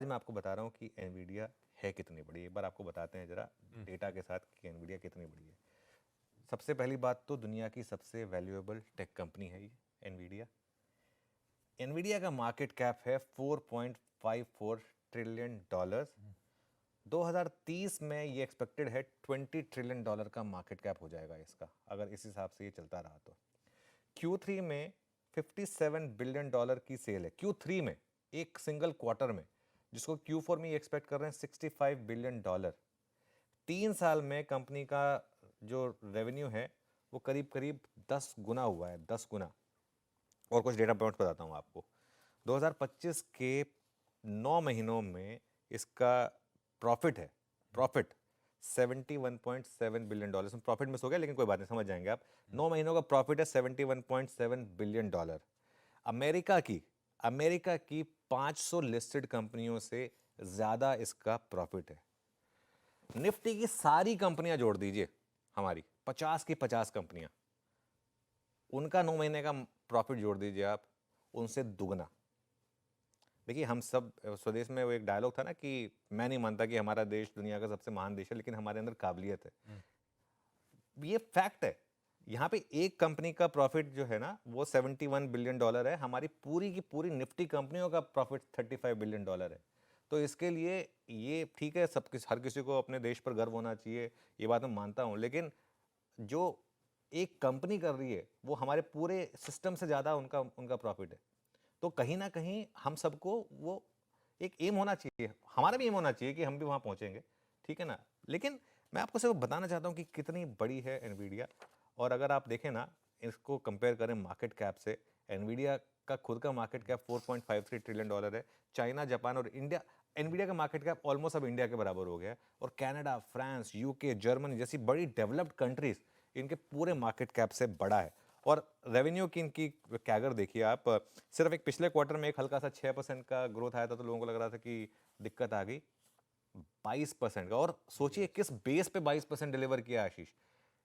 मैं आपको बता रहा हूँ कि एनवीडिया है कितनी बड़ी। एक बार आपको बताते हैं जरा डेटा के साथ कि एनवीडिया कितनी बड़ी है। सबसे पहली बात तो दुनिया की सबसे वैल्यूएबल टेक कंपनी है ये एनवीडिया। एनवीडिया का मार्केट कैप है 4.54 ट्रिलियन डॉलर्स। 2030 में ये एक्सपेक्टेड है 20 ट्रिलियन डॉलर का मार्केट कैप हो जाएगा इसका, अगर इस हिसाब से ये चलता रहा तो। Q3 में 57 बिलियन डॉलर की सेल है Q3 में, एक सिंगल क्वार्टर में, जिसको Q4 में ये एक्सपेक्ट कर रहे हैं 65 बिलियन डॉलर। 3 साल में कंपनी का जो रेवेन्यू है वो करीब करीब 10 गुना हुआ है, 10 गुना। और कुछ डेटा पॉइंट्स बताता हूँ आपको। 2025 के 9 महीनों में इसका प्रॉफिट है, प्रॉफिट 71.7 बिलियन डॉलर। इसमें प्रॉफिट मिस हो गया लेकिन कोई बात नहीं, समझ जाएंगे आप। 9 महीनों का प्रॉफिट है 71.7 बिलियन डॉलर। अमेरिका की 500 लिस्टेड कंपनियों से ज्यादा इसका प्रॉफिट है। निफ्टी की सारी कंपनियां जोड़ दीजिए, हमारी 50 की 50 कंपनियां, उनका 9 महीने का प्रॉफिट जोड़ दीजिए आप, उनसे दुगना। देखिए, हम सब स्वदेश में वो एक डायलॉग था ना कि मैं नहीं मानता कि हमारा देश दुनिया का सबसे महान देश है, लेकिन हमारे अंदर काबिलियत है। ये फैक्ट है। यहाँ पे एक कंपनी का प्रॉफिट जो है ना वो 71 बिलियन डॉलर है, हमारी पूरी की पूरी निफ्टी कंपनियों का प्रॉफिट 35 बिलियन डॉलर है। तो इसके लिए ये ठीक है, हर किसी को अपने देश पर गर्व होना चाहिए, ये बात मैं मानता हूँ, लेकिन जो एक कंपनी कर रही है वो हमारे पूरे सिस्टम से ज़्यादा उनका उनका प्रॉफिट है। तो कहीं ना कहीं हम सबको वो एक एम होना चाहिए, हमारा भी एम होना चाहिए कि हम भी वहाँ पहुँचेंगे, ठीक है ना। लेकिन मैं आपको सिर्फ बताना चाहता हूँ कि कितनी बड़ी है एनवीडिया। और अगर आप देखें ना, इसको कंपेयर करें मार्केट कैप से, एनवीडिया का खुद का मार्केट कैप 4.53 ट्रिलियन डॉलर है। चाइना, जापान और इंडिया, एनवीडिया का मार्केट कैप ऑलमोस्ट अब इंडिया के बराबर हो गया है। और कनाडा, फ्रांस, यूके, जर्मनी जैसी बड़ी डेवलप्ड कंट्रीज इनके पूरे मार्केट कैप से बड़ा है। और रेवेन्यू की इनकी कैगर देखिए आप, सिर्फ एक पिछले क्वार्टर में एक हल्का सा 6% का ग्रोथ आया था, तो लोगों को लग रहा था कि दिक्कत आ गई। 22% का, और सोचिए किस बेस पे 22% डिलीवर किया आशीष,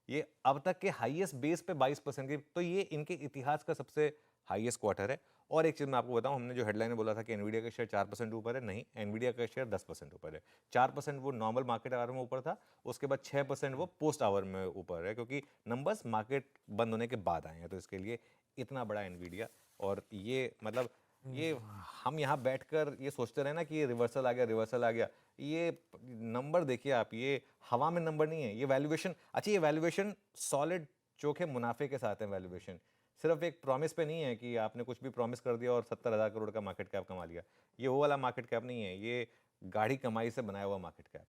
ये अब तक के हाईएस्ट बेस पे 22% की, तो ये इनके इतिहास का सबसे हाईएस्ट क्वार्टर है। और एक चीज मैं आपको बताऊं, हमने जो हेडलाइन में बोला था कि एनवीडिया का शेयर 4% ऊपर है, नहीं, एनवीडिया का शेयर 10% ऊपर है। 4% वो नॉर्मल मार्केट आवर में ऊपर था, उसके बाद 6% वो पोस्ट आवर में ऊपर है, क्योंकि नंबर्स मार्केट बंद होने के बाद आए हैं, तो इसके लिए इतना बड़ा एनवीडिया। और ये मतलब ये हम यहाँ बैठकर ये सोचते रहे ना कि ये रिवर्सल आ गया, रिवर्सल आ गया, ये नंबर देखिए आप, ये हवा में नंबर नहीं है, ये वैल्यूएशन। अच्छा, ये वैल्यूएशन सॉलिड चोखे मुनाफे के साथ है वैल्यूएशन, सिर्फ एक प्रॉमिस पे नहीं है कि आपने कुछ भी प्रॉमिस कर दिया और 70,000 करोड़ का मार्केट कैप कमा लिया। ये वो वाला मार्केट कैप नहीं है, ये गाढ़ी कमाई से बनाया हुआ मार्केट कैप है।